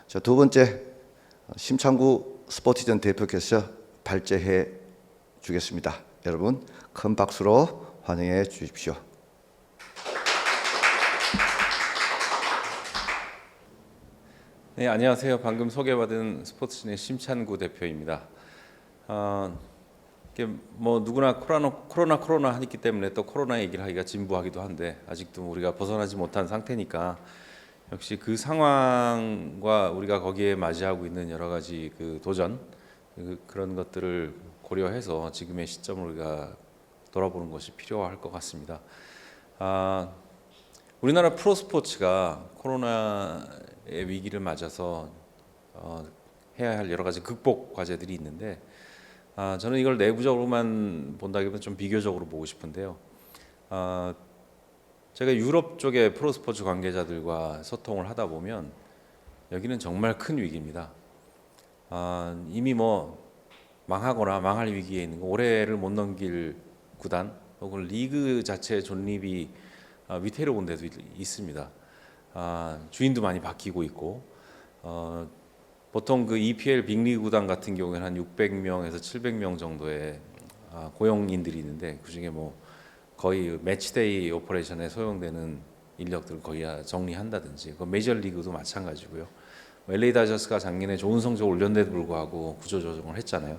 자, 두 번째 심창구 스포티전 대표께서 발제해 주겠습니다. 여러분 큰 박수로 환영해 주십시오. 네, 안녕하세요. 방금 소개받은 스포츠진의 심찬구 대표입니다. 이게 뭐 누구나 코로나 하기 때문에 또 코로나 얘기를 하기가 진부하기도 한데 아직도 우리가 벗어나지 못한 상태니까 역시 그 상황과 우리가 거기에 맞이하고 있는 여러 가지 그 도전 그런 것들을 고려해서 지금의 시점을 우리가 돌아보는 것이 필요할 것 같습니다. 우리나라 프로스포츠가 코로나의 위기를 맞아서 해야 할 여러 가지 극복 과제들이 있는데 저는 이걸 내부적으로만 본다기보다 좀 비교적으로 보고 싶은데요. 제가 유럽 쪽의 프로스포츠 관계자들과 소통을 하다 보면 여기는 정말 큰 위기입니다. 이미 뭐 망하거나 망할 위기에 있는 거, 올해를 못 넘길 구단 혹은 리그 자체의 존립이 위태로운 데도 있습니다. 주인도 많이 바뀌고 있고 보통 그 EPL 빅리그 구단 같은 경우에는 한 600명에서 700명 정도의 고용인들이 있는데 그중에 뭐 거의 매치데이 오퍼레이션에 소용되는 인력들을 거의 정리한다든지 그 메이저리그도 마찬가지고요. LA 다저스가 작년에 좋은 성적을 올렸는데도 불구하고 구조조정을 했잖아요.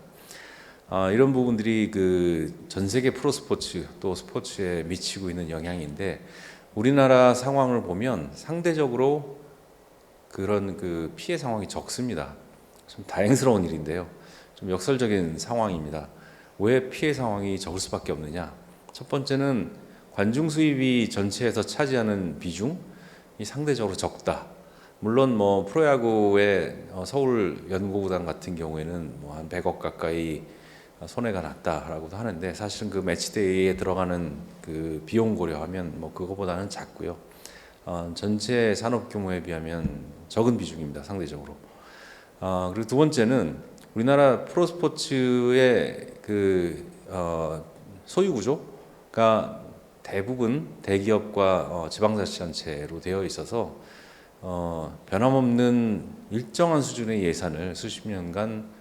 이런 부분들이 그 전 세계 프로스포츠 또 스포츠에 미치고 있는 영향인데 우리나라 상황을 보면 상대적으로 그런 그 피해 상황이 적습니다. 좀 다행스러운 일인데요. 좀 역설적인 상황입니다. 왜 피해 상황이 적을 수밖에 없느냐? 첫 번째는 관중 수입이 전체에서 차지하는 비중이 상대적으로 적다. 물론 뭐 프로야구의 서울 연고구단 같은 경우에는 뭐 한 100억 가까이 손해가 났다라고도 하는데 사실은 그 매치데이에 들어가는 그 비용 고려하면 뭐 그거보다는 작고요. 전체 산업 규모에 비하면 적은 비중입니다, 상대적으로. 그리고 두 번째는 우리나라 프로스포츠의 그 소유 구조가 대부분 대기업과 지방자치단체로 되어 있어서 변함없는 일정한 수준의 예산을 수십 년간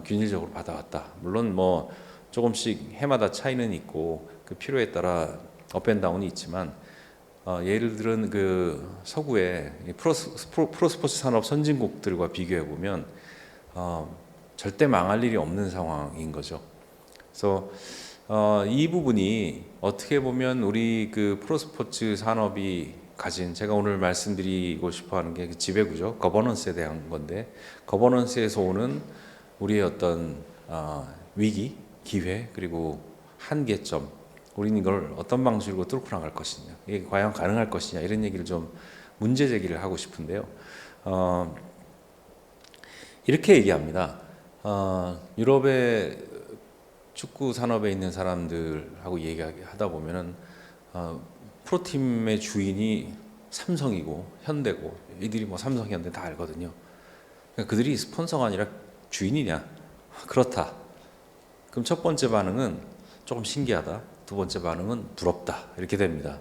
균일적으로 받아왔다. 물론 뭐 조금씩 해마다 차이는 있고 그 필요에 따라 업앤다운이 있지만 예를 들은 그 서구의 프로스포츠 산업 선진국들과 비교해 보면 절대 망할 일이 없는 상황인 거죠. 그래서 이 부분이 어떻게 보면 우리 그 프로스포츠 산업이 가진 제가 오늘 말씀드리고 싶어하는 게 그 지배구조, 거버넌스에 대한 건데 거버넌스에서 오는 우리의 어떤 위기, 기회 그리고 한계점, 우리는 이걸 어떤 방식으로 뚫고 나갈 것이냐, 이게 과연 가능할 것이냐 이런 얘기를 좀 문제 제기를 하고 싶은데요. 이렇게 얘기합니다. 유럽의 축구 산업에 있는 사람들하고 얘기하다 보면은 프로팀의 주인이 삼성이고 현대고 이들이 뭐 삼성, 현대 다 알거든요. 그러니까 그들이 스폰서가 아니라 주인이냐? 그렇다. 그럼 첫 번째 반응은 조금 신기하다. 두 번째 반응은 부럽다. 이렇게 됩니다.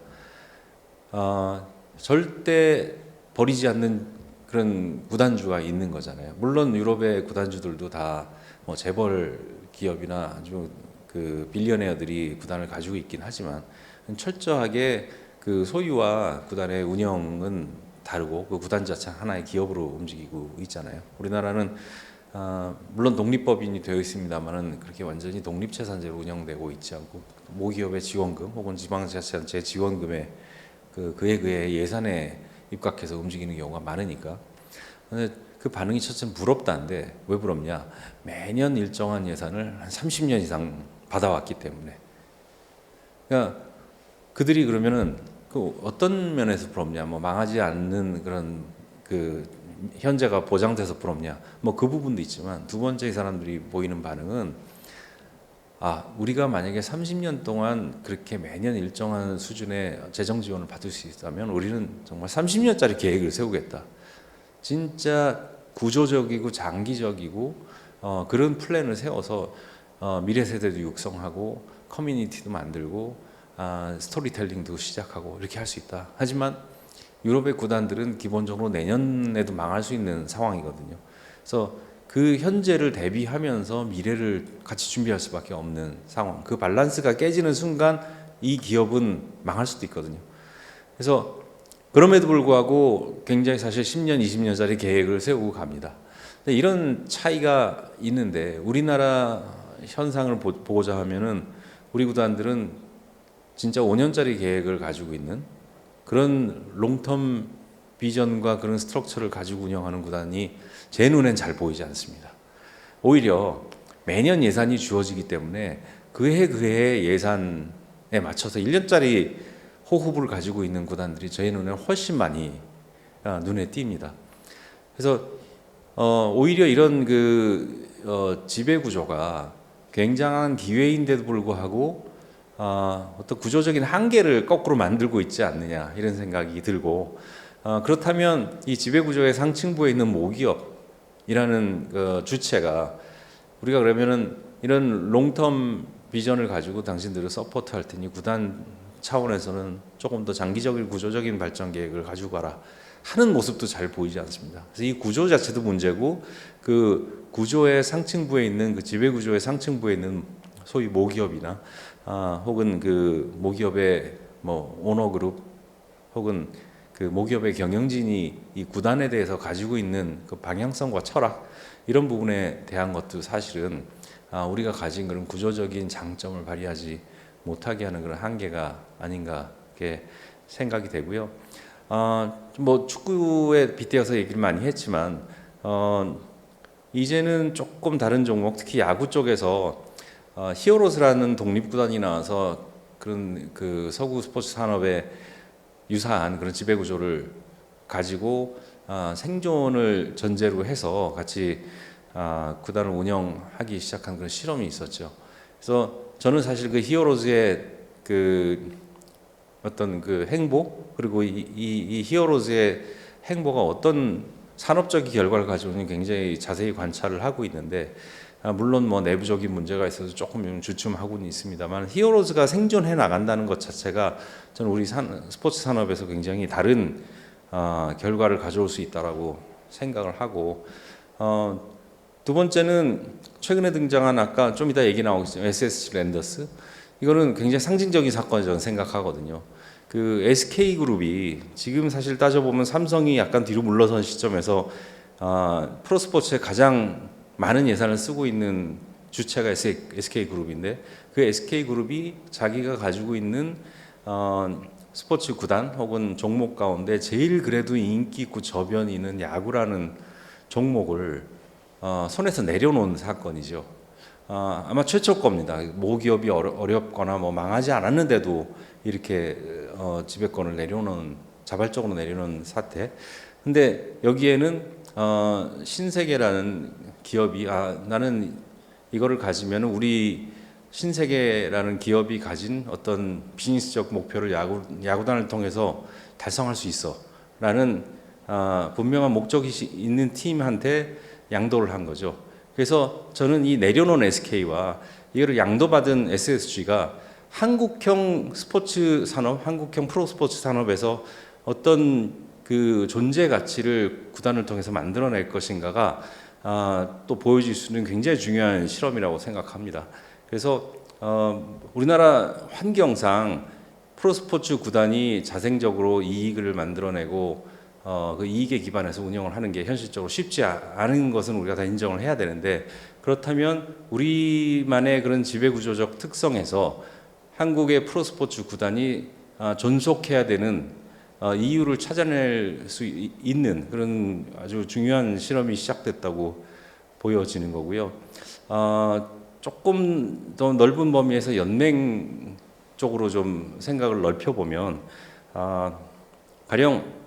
절대 버리지 않는 그런 구단주가 있는 거잖아요. 물론 유럽의 구단주들도 다 뭐 재벌 기업이나 아주 그 빌리어네어들이 구단을 가지고 있긴 하지만 철저하게 그 소유와 구단의 운영은 다르고 그 구단 자체는 하나의 기업으로 움직이고 있잖아요. 우리나라는 물론 독립법인이 되어 있습니다만은 그렇게 완전히 독립채산제로 운영되고 있지 않고 모기업의 지원금 혹은 지방자치단체 지원금에 그에 의해 예산에 입각해서 움직이는 경우가 많으니까. 근데 그 반응이 첫째는 부럽다는데 왜 부럽냐? 매년 일정한 예산을 한 30년 이상 받아왔기 때문에. 그러니까 그들이 그러면은 그 어떤 면에서 부럽냐? 뭐 망하지 않는 그런 그 현재가 보장돼서 부럽냐? 뭐 그 부분도 있지만 두 번째 이 사람들이 보이는 반응은 우리가 만약에 30년 동안 그렇게 매년 일정한 수준의 재정 지원을 받을 수 있다면 우리는 정말 30년짜리 계획을 세우겠다. 진짜 구조적이고 장기적이고 그런 플랜을 세워서 미래 세대도 육성하고 커뮤니티도 만들고 스토리텔링도 시작하고 이렇게 할 수 있다. 하지만 유럽의 구단들은 기본적으로 내년에도 망할 수 있는 상황이거든요. 그래서 그 현재를 대비하면서 미래를 같이 준비할 수밖에 없는 상황. 그 밸런스가 깨지는 순간 이 기업은 망할 수도 있거든요. 그래서 그럼에도 불구하고 굉장히 사실 10년, 20년짜리 계획을 세우고 갑니다. 근데 이런 차이가 있는데 우리나라 현상을 보고자 하면은 우리 구단들은 진짜 5년짜리 계획을 가지고 있는 그런 롱텀 비전과 그런 스트럭처를 가지고 운영하는 구단이 제 눈엔 잘 보이지 않습니다. 오히려 매년 예산이 주어지기 때문에 그해 예산에 맞춰서 1년짜리 호흡을 가지고 있는 구단들이 저희 눈에 훨씬 많이 눈에 띕니다. 그래서 오히려 이런 지배 구조가 굉장한 기회인데도 불구하고 어떤 구조적인 한계를 거꾸로 만들고 있지 않느냐 이런 생각이 들고 그렇다면 이 지배 구조의 상층부에 있는 모기업이라는 주체가 우리가 그러면은 이런 롱텀 비전을 가지고 당신들을 서포트할 테니 구단 차원에서는 조금 더 장기적인 구조적인 발전 계획을 가지고 가라 하는 모습도 잘 보이지 않습니다. 그래서 이 구조 자체도 문제고 그 구조의 상층부에 있는 그 지배 구조의 상층부에 있는 소위 모기업이나 혹은 그 모기업의 뭐 오너그룹 혹은 그 모기업의 경영진이 이 구단에 대해서 가지고 있는 그 방향성과 철학 이런 부분에 대한 것도 사실은 우리가 가진 그런 구조적인 장점을 발휘하지 못하게 하는 그런 한계가 아닌가 이렇게 생각이 되고요. 뭐 축구에 빗대어서 얘기를 많이 했지만 이제는 조금 다른 종목, 특히 야구 쪽에서 히어로즈라는 독립구단이 나와서 그런 그 서구 스포츠 산업에 유사한 그런 지배 구조를 가지고 생존을 전제로 해서 같이 구단을 운영하기 시작한 그런 실험이 있었죠. 그래서 저는 사실 그 히어로즈의 그 어떤 그 행보 그리고 이 히어로즈의 행보가 어떤 산업적인 결과를 가져오는 굉장히 자세히 관찰을 하고 있는데 물론 뭐 내부적인 문제가 있어서 조금 주춤하고는 있습니다만 히어로즈가 생존해 나간다는 것 자체가 저는 우리 스포츠 산업에서 굉장히 다른 결과를 가져올 수 있다라고 생각을 하고 두 번째는 최근에 등장한 아까 좀 이따 얘기 나오겠지만 SSG 랜더스 이거는 굉장히 상징적인 사건이 저는 생각하거든요. 그 SK 그룹이 지금 사실 따져보면 삼성이 약간 뒤로 물러선 시점에서 프로스포츠에 가장 많은 예산을 쓰고 있는 주체가 SK 그룹인데 그 SK 그룹이 자기가 가지고 있는 스포츠 구단 혹은 종목 가운데 제일 그래도 인기 있고 저변이 있는 야구라는 종목을 손에서 내려놓은 사건이죠. 아마 최초 겁니다. 모기업이 어렵거나 뭐 망하지 않았는데도 이렇게 지배권을 내려놓은 자발적으로 내려놓은 사태. 근데 여기에는 신세계라는 기업이 나는 이거를 가지면 우리 신세계라는 기업이 가진 어떤 비즈니스적 목표를 야구단을 통해서 달성할 수 있어라는 분명한 목적이 있는 팀한테 양도를 한 거죠. 그래서 저는 이 내려놓은 SK와 이거를 양도받은 SSG가 한국형 스포츠 산업, 한국형 프로 스포츠 산업에서 어떤 그 존재 가치를 구단을 통해서 만들어낼 것인가가 또 보여줄 수 있는 굉장히 중요한 실험이라고 생각합니다. 그래서 우리나라 환경상 프로스포츠 구단이 자생적으로 이익을 만들어내고 그 이익에 기반해서 운영을 하는 게 현실적으로 쉽지 않은 것은 우리가 다 인정을 해야 되는데 그렇다면 우리만의 그런 지배구조적 특성에서 한국의 프로스포츠 구단이 존속해야 되는 이유를 찾아낼 수 있는 그런 아주 중요한 실험이 시작됐다고 보여지는 거고요. 조금 더 넓은 범위에서 연맹 쪽으로 좀 생각을 넓혀보면 가령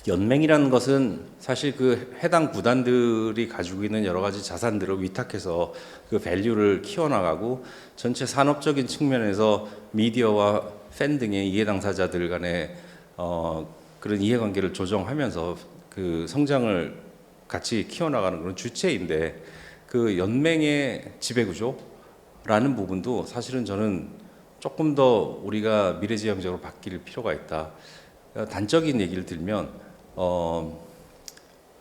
연맹이라는 것은 사실 그 해당 구단들이 가지고 있는 여러 가지 자산들을 위탁해서 그 밸류를 키워나가고 전체 산업적인 측면에서 미디어와 팬 등의 이해 당사자들 간의 그런 이해관계를 조정하면서 그 성장을 같이 키워나가는 그런 주체인데 그 연맹의 지배구조라는 부분도 사실은 저는 조금 더 우리가 미래지향적으로 바뀔 필요가 있다. 단적인 얘기를 들면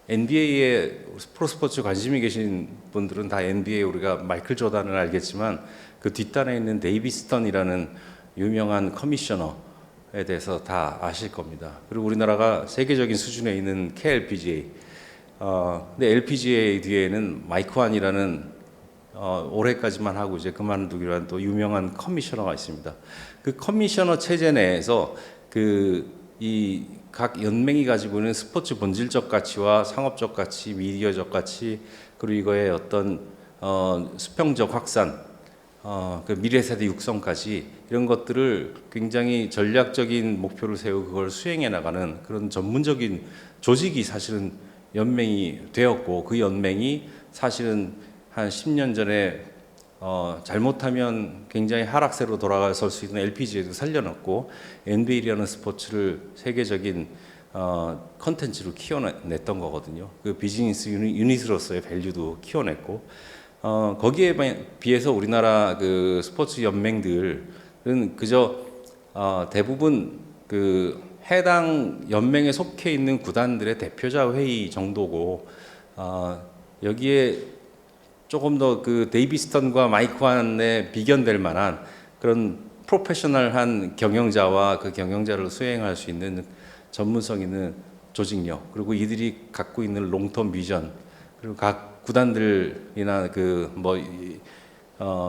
NBA에 프로스포츠 관심이 계신 분들은 다 NBA 우리가 마이클 조단을 알겠지만 그 뒷단에 있는 데이비 스턴이라는 유명한 커미셔너에 대해서 다 아실 겁니다. 그리고 우리나라가 세계적인 수준에 있는 KLPGA, 근데 LPGA 뒤에는 마이크 완이라는 올해까지만 하고 이제 그만두기로 한 또 유명한 커미셔너가 있습니다. 그 커미셔너 체제 내에서 이 각 연맹이 가지고 있는 스포츠 본질적 가치와 상업적 가치, 미디어적 가치, 그리고 이거의 어떤 수평적 확산, 그 미래 세대 육성까지 이런 것들을 굉장히 전략적인 목표를 세우고 그걸 수행해 나가는 그런 전문적인 조직이 사실은 연맹이 되었고, 그 연맹이 사실은 한 10년 전에 잘못하면 굉장히 하락세로 돌아설 수 있는 LPGA도 살려놨고 NBA라는 스포츠를 세계적인 컨텐츠로 키워냈던 거거든요. 그 비즈니스 유닛으로서의 밸류도 키워냈고 거기에 비해서 우리나라 그 스포츠 연맹들은 그저 대부분 그 해당 연맹에 속해 있는 구단들의 대표자 회의 정도고 여기에 조금 더 그 데이비스턴과 마이크 완에 비견될 만한 그런 프로페셔널한 경영자와 그 경영자를 수행할 수 있는 전문성 있는 조직력, 그리고 이들이 갖고 있는 롱텀 비전, 그리고 각 구단들이나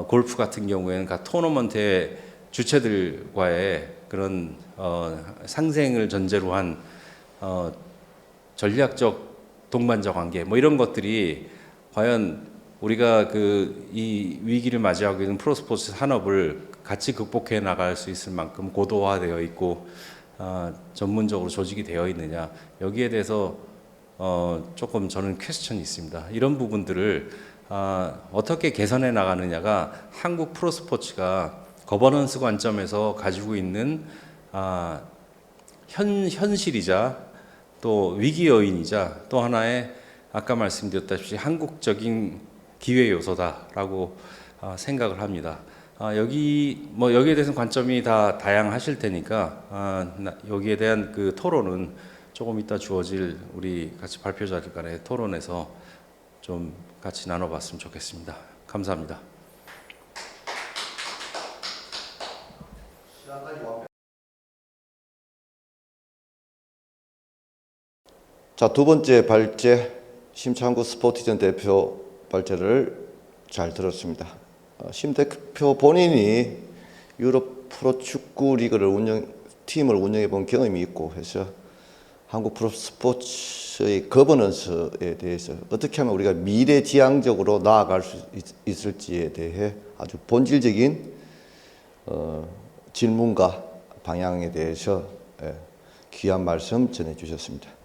골프 같은 경우에는 각 토너먼트의 주체들과의 그런 상생을 전제로 한 전략적 동반자 관계 이런 것들이 과연 우리가 이 위기를 맞이하고 있는 프로스포츠 산업을 같이 극복해 나갈 수 있을 만큼 고도화되어 있고 전문적으로 조직이 되어 있느냐, 여기에 대해서 조금 저는 퀘스천이 있습니다. 이런 부분들을 어떻게 개선해 나가느냐가 한국 프로스포츠가 거버넌스 관점에서 가지고 있는 현실이자 또 위기 요인이자 또 하나의 아까 말씀드렸다시피 한국적인 기회 요소다라고 생각을 합니다. 여기에 대해서 관점이 다 다양하실 테니까 여기에 대한 그 토론은 조금 이따 주어질 우리 같이 발표자들 간의 토론에서 좀 같이 나눠봤으면 좋겠습니다. 감사합니다. 자, 두 번째 발제 심창구 스포티전 대표 발제를 잘 들었습니다. 심 대표 본인이 유럽 프로축구 리그를 팀을 운영해 본 경험이 있고 해서 한국 프로스포츠의 거버넌스에 대해서 어떻게 하면 우리가 미래지향적으로 나아갈 수 있을지에 대해 아주 본질적인 질문과 방향에 대해서 귀한 말씀 전해 주셨습니다.